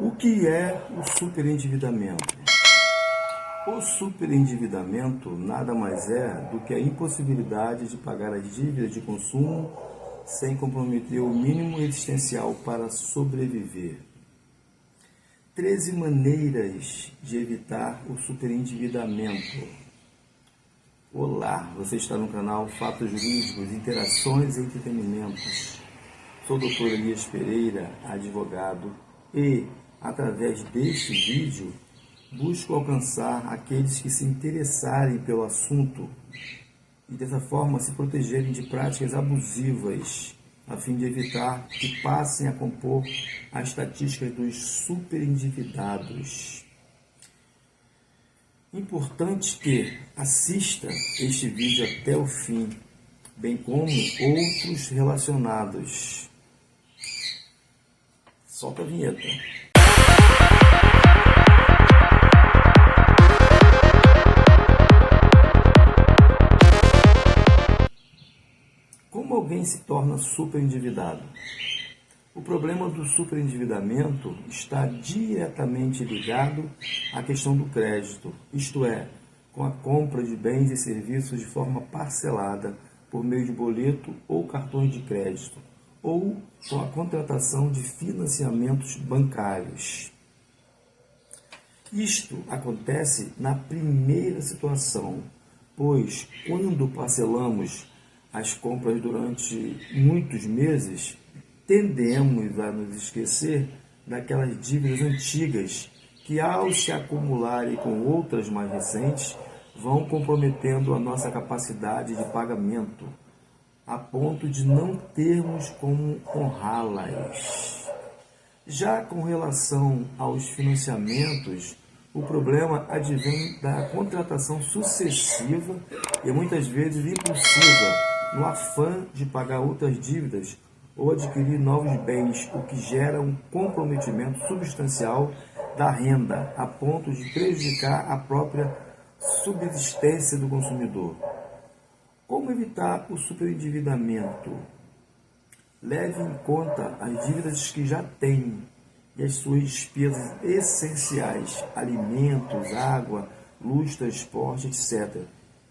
O que é o superendividamento? O superendividamento nada mais é do que a impossibilidade de pagar as dívidas de consumo sem comprometer o mínimo existencial para sobreviver. 13 maneiras de evitar o superendividamento. Olá, você está no canal Fatos Jurídicos, Interações e Entretenimentos. Sou o Dr. Elias Pereira, advogado, e, através deste vídeo, busco alcançar aqueles que se interessarem pelo assunto e, dessa forma, se protegerem de práticas abusivas, a fim de evitar que passem a compor as estatísticas dos superendividados. Importante que assista este vídeo até o fim, bem como outros relacionados. Solta a vinheta. Como alguém se torna superendividado? O problema do superendividamento está diretamente ligado à questão do crédito, isto é, com a compra de bens e serviços de forma parcelada por meio de boleto ou cartões de crédito, ou com a contratação de financiamentos bancários. Isto acontece na primeira situação, pois quando parcelamos as compras durante muitos meses, tendemos a nos esquecer daquelas dívidas antigas que, ao se acumularem com outras mais recentes, vão comprometendo a nossa capacidade de pagamento, a ponto de não termos como honrá-las. Já com relação aos financiamentos, o problema advém da contratação sucessiva e muitas vezes impulsiva, no afã de pagar outras dívidas ou adquirir novos bens, o que gera um comprometimento substancial da renda, a ponto de prejudicar a própria subsistência do consumidor. Como evitar o superendividamento? Leve em conta as dívidas que já tem e as suas despesas essenciais, alimentos, água, luz, transporte, etc.,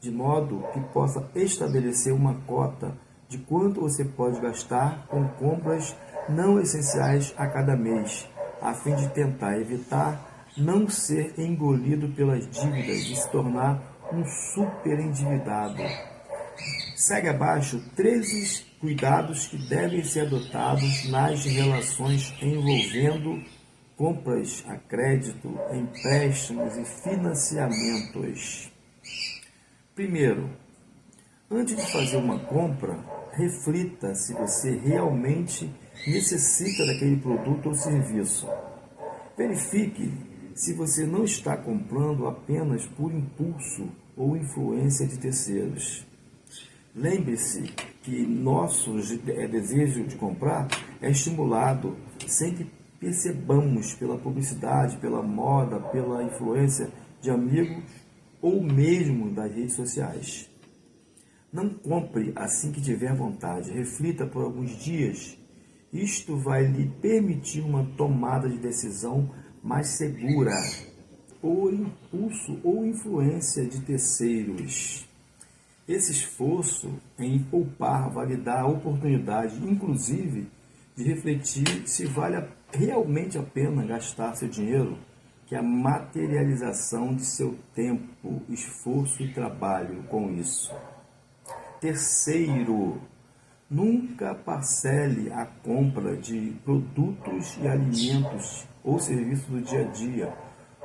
de modo que possa estabelecer uma cota de quanto você pode gastar com compras não essenciais a cada mês, a fim de tentar evitar não ser engolido pelas dívidas e se tornar um superendividado. Segue abaixo 13 cuidados que devem ser adotados nas relações envolvendo compras a crédito, empréstimos e financiamentos. Primeiro, antes de fazer uma compra, reflita se você realmente necessita daquele produto ou serviço. Verifique se você não está comprando apenas por impulso ou influência de terceiros. Lembre-se que nosso desejo de comprar é estimulado sem que percebamos pela publicidade, pela moda, pela influência de amigos ou mesmo das redes sociais. Não compre assim que tiver vontade, reflita por alguns dias. Isto vai lhe permitir uma tomada de decisão mais segura, por impulso ou influência de terceiros. Esse esforço em poupar vai lhe dar a oportunidade, inclusive, de refletir se vale realmente a pena gastar seu dinheiro, que é a materialização de seu tempo, esforço e trabalho com isso. Terceiro, nunca parcele a compra de produtos e alimentos ou serviços do dia a dia,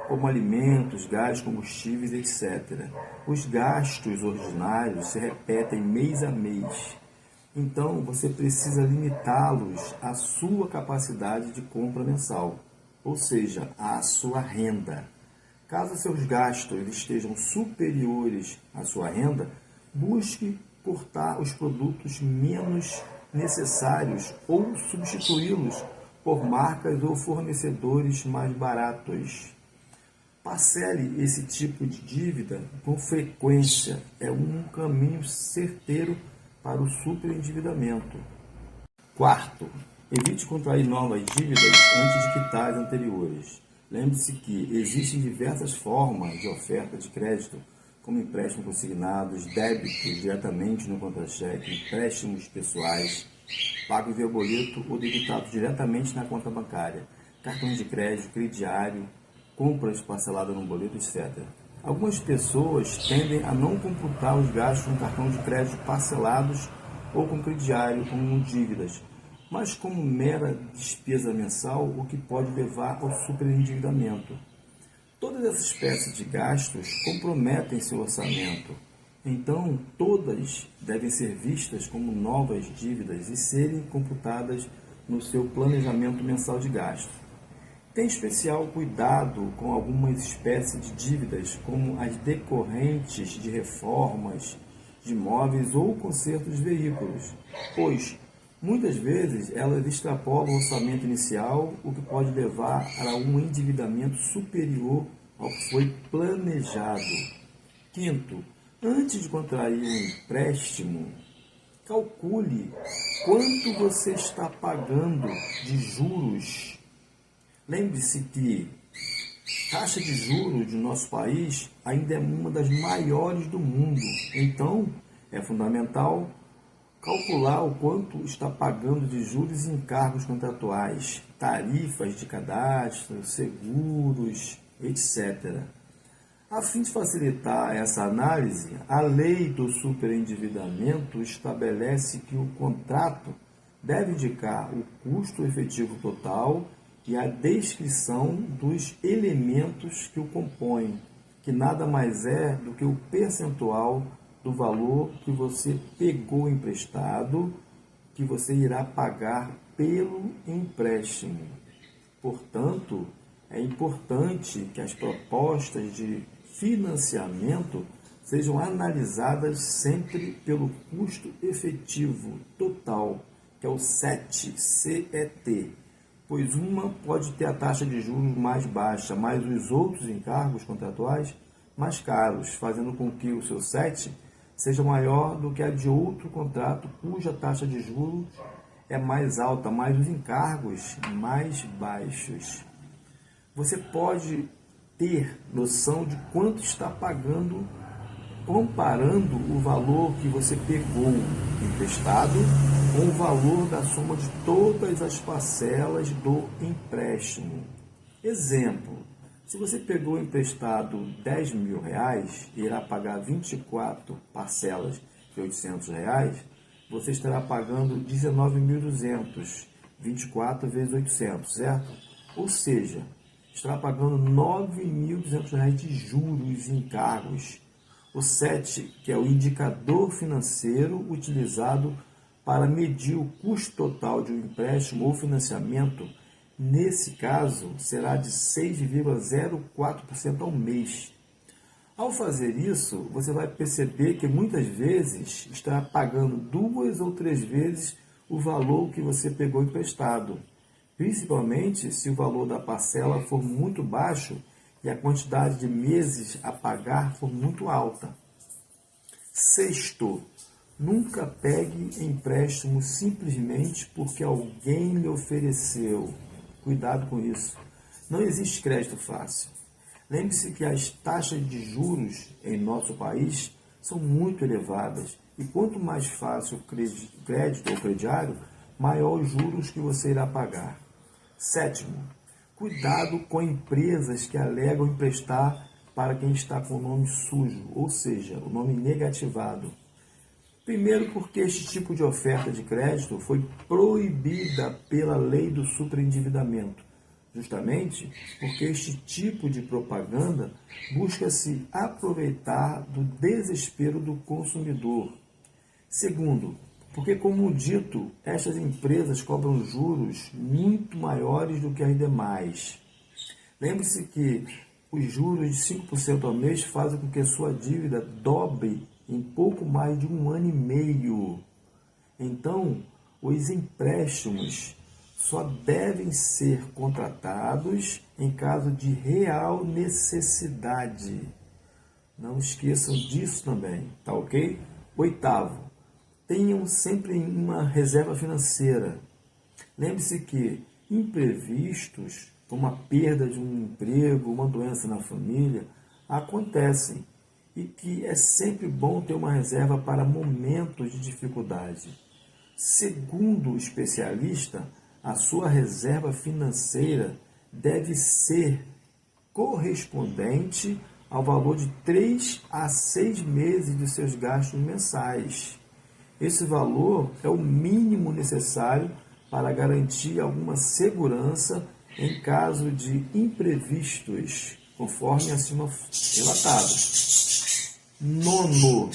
como alimentos, gás, combustíveis, etc. Os gastos ordinários se repetem mês a mês. Então, você precisa limitá-los à sua capacidade de compra mensal, ou seja, à sua renda. Caso seus gastos estejam superiores à sua renda, busque cortar os produtos menos necessários ou substituí-los por marcas ou fornecedores mais baratos. Parcele esse tipo de dívida com frequência, é um caminho certeiro para o superendividamento. Quarto, Evite contrair novas dívidas antes de quitar as anteriores. Lembre-se que existem diversas formas de oferta de crédito, como empréstimos consignados, débitos diretamente no contra-cheque, empréstimos pessoais, pagos via boleto ou debitados diretamente na conta bancária, cartões de crédito, crediário, compras parceladas no boleto, etc. Algumas pessoas tendem a não computar os gastos com cartão de crédito parcelados ou com crediário como dívidas, mas como mera despesa mensal, o que pode levar ao superendividamento. Todas essas espécies de gastos comprometem seu orçamento, então todas devem ser vistas como novas dívidas e serem computadas no seu planejamento mensal de gastos. Tenha especial cuidado com algumas espécies de dívidas, como as decorrentes de reformas de imóveis ou conserto de veículos, pois muitas vezes elas extrapolam o orçamento inicial, o que pode levar a um endividamento superior ao que foi planejado. Quinto, antes de contrair um empréstimo, calcule quanto você está pagando de juros. Lembre-se que a taxa de juros de nosso país ainda é uma das maiores do mundo, então é fundamental calcular o quanto está pagando de juros e encargos contratuais, tarifas de cadastro, seguros, etc. A fim de facilitar essa análise, a lei do superendividamento estabelece que o contrato deve indicar o custo efetivo total e a descrição dos elementos que o compõem, que nada mais é do que o percentual do valor que você pegou emprestado, que você irá pagar pelo empréstimo. Portanto, é importante que as propostas de financiamento sejam analisadas sempre pelo custo efetivo total, que é o CET, pois uma pode ter a taxa de juros mais baixa, mas os outros encargos contratuais mais caros, fazendo com que o seu CET seja maior do que a de outro contrato cuja taxa de juros é mais alta, mas os encargos mais baixos. Você pode ter noção de quanto está pagando comparando o valor que você pegou emprestado com o valor da soma de todas as parcelas do empréstimo. Exemplo, se você pegou emprestado R$ 10.000 e irá pagar 24 parcelas de R$ 800, você estará pagando 19.200, 24 vezes 800, certo? Ou seja, estará pagando R$ 9.200 de juros e encargos. O CET, que é o indicador financeiro utilizado para medir o custo total de um empréstimo ou financiamento, nesse caso, será de 6,04% ao mês. Ao fazer isso, você vai perceber que muitas vezes estará pagando 2 ou 3 vezes o valor que você pegou emprestado, principalmente se o valor da parcela for muito baixo e a quantidade de meses a pagar for muito alta. Sexto, nunca pegue empréstimo simplesmente porque alguém lhe ofereceu. Cuidado com isso. Não existe crédito fácil. Lembre-se que as taxas de juros em nosso país são muito elevadas e quanto mais fácil o crédito ou crediário, maior os juros que você irá pagar. Sétimo, cuidado com empresas que alegam emprestar para quem está com o nome sujo, ou seja, o nome negativado. Primeiro, porque este tipo de oferta de crédito foi proibida pela lei do superendividamento, justamente porque este tipo de propaganda busca se aproveitar do desespero do consumidor. Segundo, porque, como dito, estas empresas cobram juros muito maiores do que as demais. Lembre-se que os juros de 5% ao mês fazem com que a sua dívida dobre em pouco mais de 1 ano e meio. Então, os empréstimos só devem ser contratados em caso de real necessidade. Não esqueçam disso também, tá ok? Oitavo, tenham sempre uma reserva financeira. Lembre-se que imprevistos, como a perda de um emprego, uma doença na família, acontecem e que é sempre bom ter uma reserva para momentos de dificuldade. Segundo o especialista, a sua reserva financeira deve ser correspondente ao valor de 3 a 6 meses de seus gastos mensais. Esse valor é o mínimo necessário para garantir alguma segurança em caso de imprevistos, conforme acima relatado. Nono,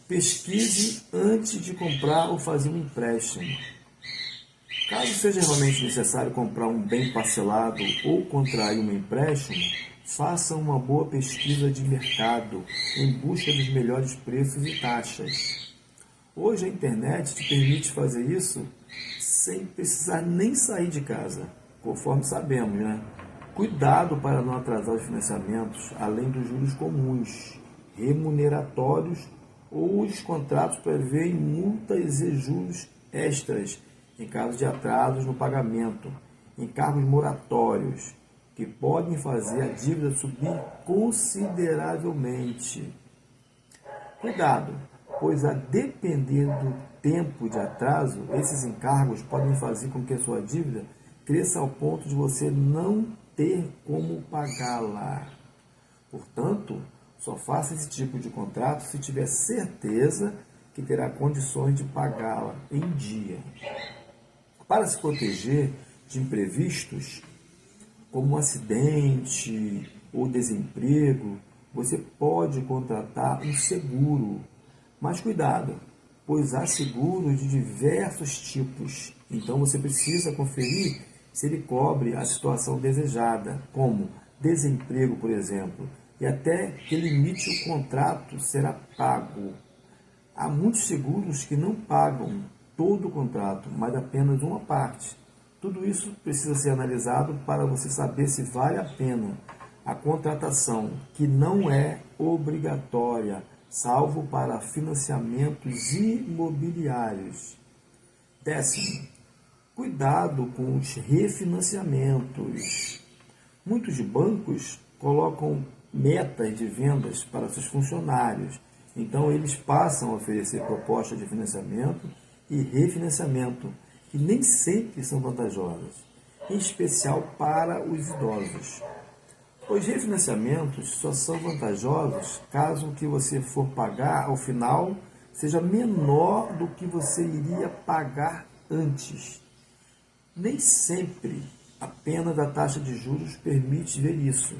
pesquise antes de comprar ou fazer um empréstimo. Caso seja realmente necessário comprar um bem parcelado ou contrair um empréstimo, faça uma boa pesquisa de mercado em busca dos melhores preços e taxas. Hoje a internet te permite fazer isso sem precisar nem sair de casa, conforme sabemos, né? Cuidado para não atrasar os financiamentos, além dos juros comuns, remuneratórios ou os contratos prevêem multas e juros extras em caso de atrasos no pagamento, encargos moratórios, que podem fazer a dívida subir consideravelmente. Cuidado, pois a depender do tempo de atraso, esses encargos podem fazer com que a sua dívida cresça ao ponto de você não ter como pagá-la. Portanto, só faça esse tipo de contrato se tiver certeza que terá condições de pagá-la em dia. Para se proteger de imprevistos, como um acidente ou desemprego, você pode contratar um seguro. Mas cuidado, pois há seguros de diversos tipos. Então você precisa conferir se ele cobre a situação desejada, como desemprego, por exemplo, e até que limite o contrato será pago. Há muitos seguros que não pagam todo o contrato, mas apenas uma parte. Tudo isso precisa ser analisado para você saber se vale a pena a contratação, que não é obrigatória, salvo para financiamentos imobiliários. 10º, cuidado com os refinanciamentos. Muitos bancos colocam metas de vendas para seus funcionários, então eles passam a oferecer propostas de financiamento e refinanciamento, que nem sempre são vantajosas, em especial para os idosos. Os refinanciamentos só são vantajosos caso o que você for pagar ao final seja menor do que você iria pagar antes. Nem sempre a pena da taxa de juros permite ver isso,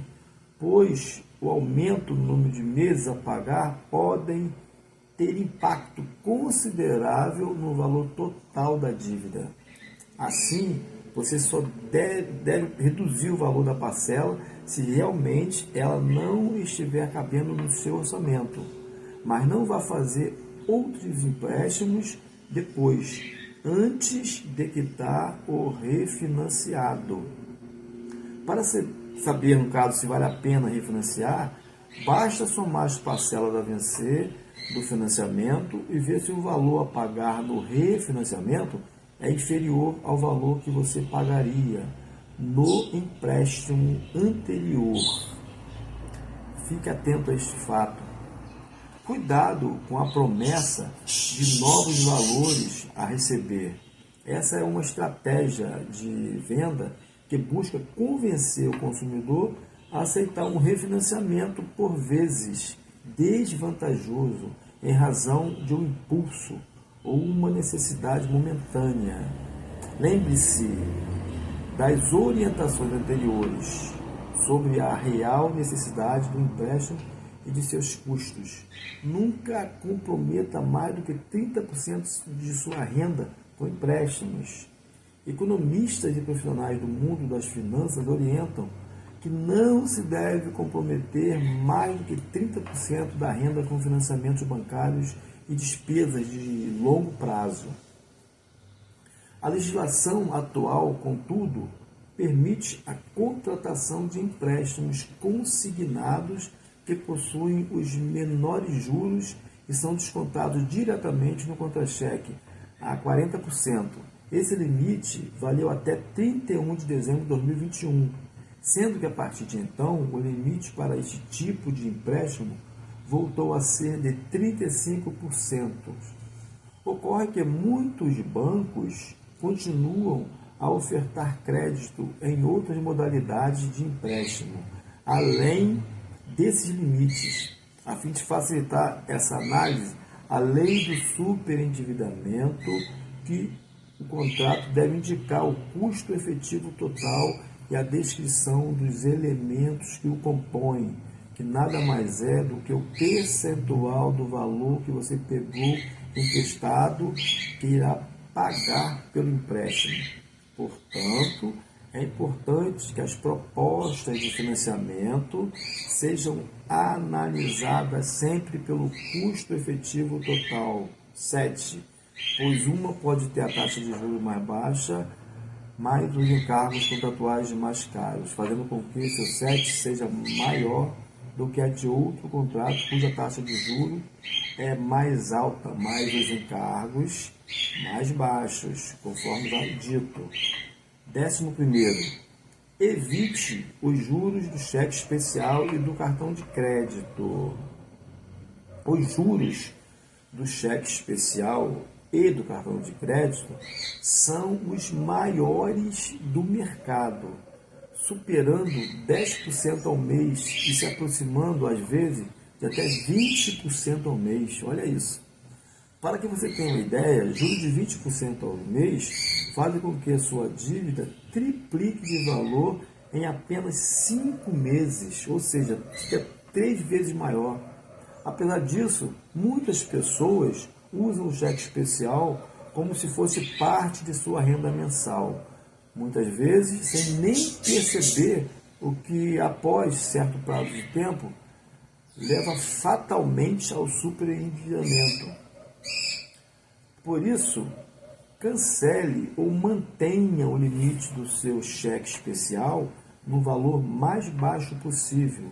pois o aumento no número de meses a pagar podem ter impacto considerável no valor total da dívida. Assim, você só deve reduzir o valor da parcela se realmente ela não estiver cabendo no seu orçamento, mas não vá fazer outros empréstimos depois, antes de quitar o refinanciado. Para saber, no caso, se vale a pena refinanciar, basta somar as parcelas a vencer do financiamento e ver se o valor a pagar no refinanciamento é inferior ao valor que você pagaria no empréstimo anterior. Fique atento a este fato. Cuidado com a promessa de novos valores a receber. Essa é uma estratégia de venda que busca convencer o consumidor a aceitar um refinanciamento por vezes desvantajoso em razão de um impulso ou uma necessidade momentânea. Lembre-se das orientações anteriores sobre a real necessidade do empréstimo e de seus custos. Nunca comprometa mais do que 30% de sua renda com empréstimos. Economistas e profissionais do mundo das finanças orientam que não se deve comprometer mais do que 30% da renda com financiamentos bancários e despesas de longo prazo. A legislação atual, contudo, permite a contratação de empréstimos consignados que possuem os menores juros e são descontados diretamente no contra-cheque a 40%, Esse limite valeu até 31 de dezembro de 2021, sendo que a partir de então o limite para este tipo de empréstimo voltou a ser de 35%. Ocorre que muitos bancos continuam a ofertar crédito em outras modalidades de empréstimo, além desses limites. A fim de facilitar essa análise, a lei do superendividamento, que o contrato deve indicar o custo efetivo total e a descrição dos elementos que o compõem, que nada mais é do que o percentual do valor que você pegou emprestado que irá pagar pelo empréstimo. Portanto, é importante que as propostas de financiamento sejam analisadas sempre pelo custo efetivo total. 7. Pois uma pode ter a taxa de juros mais baixa, mais os encargos contratuais mais caros, fazendo com que seu 7 seja maior do que a de outro contrato cuja taxa de juros é mais alta, mais os encargos mais baixos, conforme já dito. 11º, evite os juros do cheque especial e do cartão de crédito. Os juros do cheque especial e do cartão de crédito são os maiores do mercado, superando 10% ao mês e se aproximando, às vezes, de até 20% ao mês. Olha isso. Para que você tenha uma ideia, juros de 20% ao mês fazem com que a sua dívida triplique de valor em apenas 5 meses, ou seja, fica 3 vezes maior. Apesar disso, muitas pessoas usam o cheque especial como se fosse parte de sua renda mensal, muitas vezes sem nem perceber o que, após certo prazo de tempo, leva fatalmente ao superendividamento. Por isso, cancele ou mantenha o limite do seu cheque especial no valor mais baixo possível,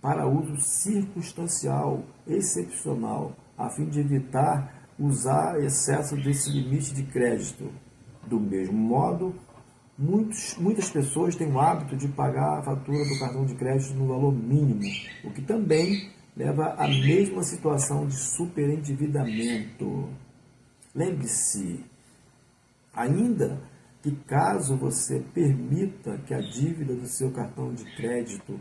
para uso circunstancial, excepcional, a fim de evitar usar excesso desse limite de crédito. Do mesmo modo, muitas pessoas têm o hábito de pagar a fatura do cartão de crédito no valor mínimo, o que também leva à mesma situação de superendividamento. Lembre-se, ainda que caso você permita que a dívida do seu cartão de crédito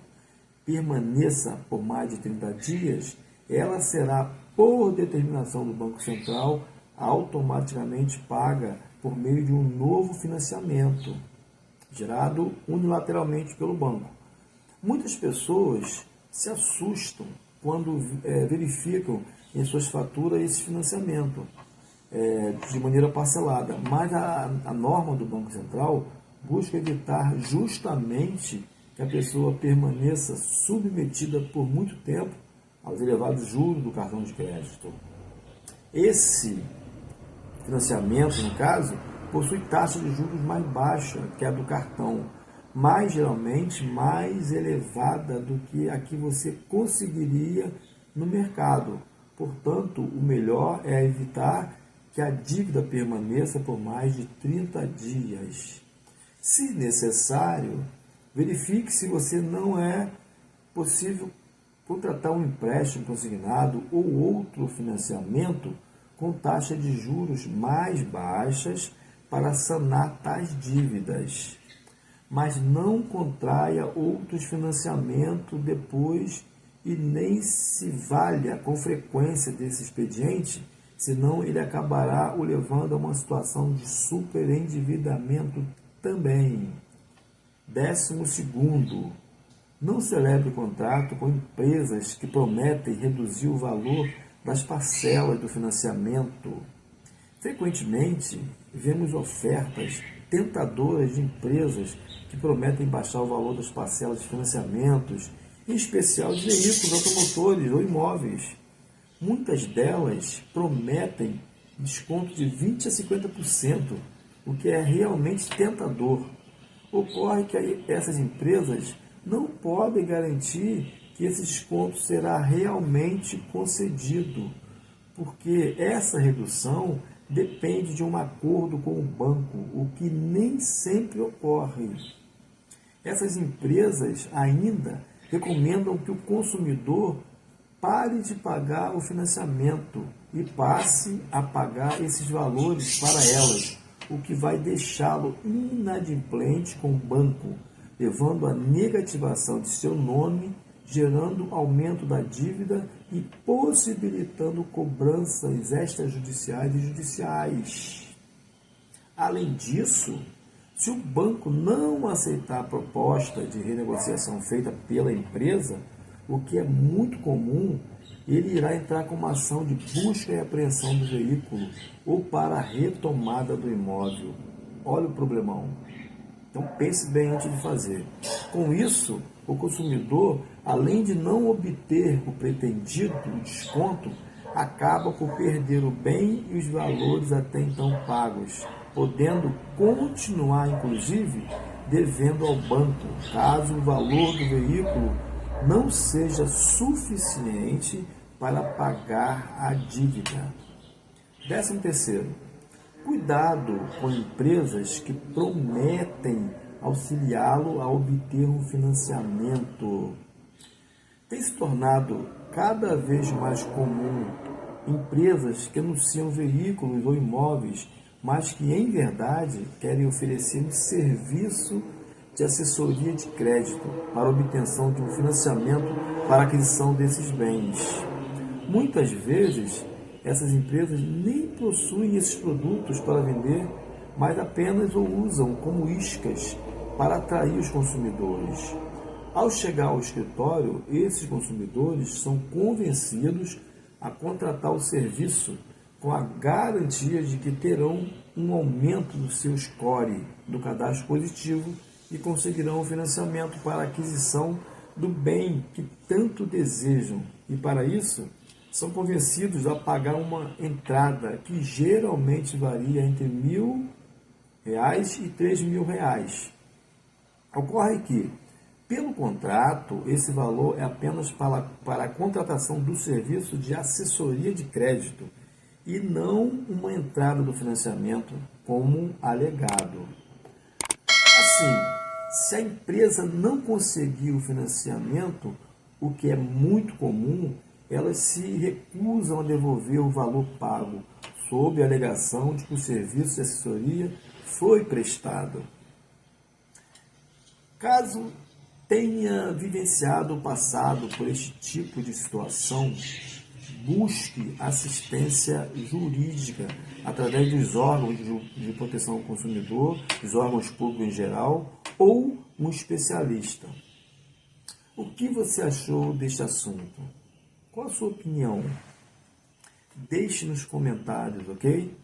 permaneça por mais de 30 dias, ela será, por determinação do Banco Central, automaticamente paga por meio de um novo financiamento, gerado unilateralmente pelo banco. Muitas pessoas se assustam quando verificam em suas faturas esse financiamento de maneira parcelada, mas a norma do Banco Central busca evitar justamente que a pessoa permaneça submetida por muito tempo aos elevados juros do cartão de crédito. Esse financiamento, no caso, possui taxa de juros mais baixa que a do cartão, mas geralmente mais elevada do que a que você conseguiria no mercado. Portanto, o melhor é evitar que a dívida permaneça por mais de 30 dias. Se necessário, verifique se você não é possível contratar um empréstimo consignado ou outro financiamento com taxa de juros mais baixas para sanar tais dívidas. Mas não contraia outros financiamentos depois e nem se valha com frequência desse expediente, senão ele acabará o levando a uma situação de superendividamento também. 12º, não celebre contrato com empresas que prometem reduzir o valor das parcelas do financiamento. Frequentemente, vemos ofertas tentadoras de empresas que prometem baixar o valor das parcelas de financiamentos, em especial de veículos automotores ou imóveis. Muitas delas prometem desconto de 20% a 50%, o que é realmente tentador. Ocorre que essas empresas não podem garantir que esse desconto será realmente concedido, porque essa redução depende de um acordo com o banco, o que nem sempre ocorre. Essas empresas ainda recomendam que o consumidor pare de pagar o financiamento e passe a pagar esses valores para elas, o que vai deixá-lo inadimplente com o banco, levando à negativação de seu nome, gerando aumento da dívida e possibilitando cobranças extrajudiciais e judiciais. Além disso, se o banco não aceitar a proposta de renegociação feita pela empresa, o que é muito comum, ele irá entrar com uma ação de busca e apreensão do veículo ou para a retomada do imóvel. Olha o problemão. Então pense bem antes de fazer. Com isso, o consumidor, além de não obter o pretendido desconto, acaba por perder o bem e os valores até então pagos, podendo continuar, inclusive, devendo ao banco, caso o valor do veículo não seja suficiente para pagar a dívida. 13º, cuidado com empresas que prometem auxiliá-lo a obter um financiamento. Tem se tornado cada vez mais comum empresas que anunciam veículos ou imóveis, mas que em verdade querem oferecer um serviço de assessoria de crédito para obtenção de um financiamento para a aquisição desses bens. Muitas vezes, essas empresas nem possuem esses produtos para vender, mas apenas o usam como iscas para atrair os consumidores. Ao chegar ao escritório, esses consumidores são convencidos a contratar o serviço com a garantia de que terão um aumento do seu score, do cadastro positivo, e conseguirão o financiamento para a aquisição do bem que tanto desejam. E para isso, são convencidos a pagar uma entrada que geralmente varia entre R$ 1.000 e R$ 3.000. Ocorre que, pelo contrato, esse valor é apenas para a contratação do serviço de assessoria de crédito e não uma entrada do financiamento, como alegado. Assim, se a empresa não conseguir o financiamento, o que é muito comum, elas se recusam a devolver o valor pago, sob a alegação de que o serviço de assessoria foi prestado. Caso tenha vivenciado o passado por este tipo de situação, busque assistência jurídica através dos órgãos de proteção ao consumidor, dos órgãos públicos em geral, ou um especialista. O que você achou deste assunto? Qual a sua opinião? Deixe nos comentários, ok?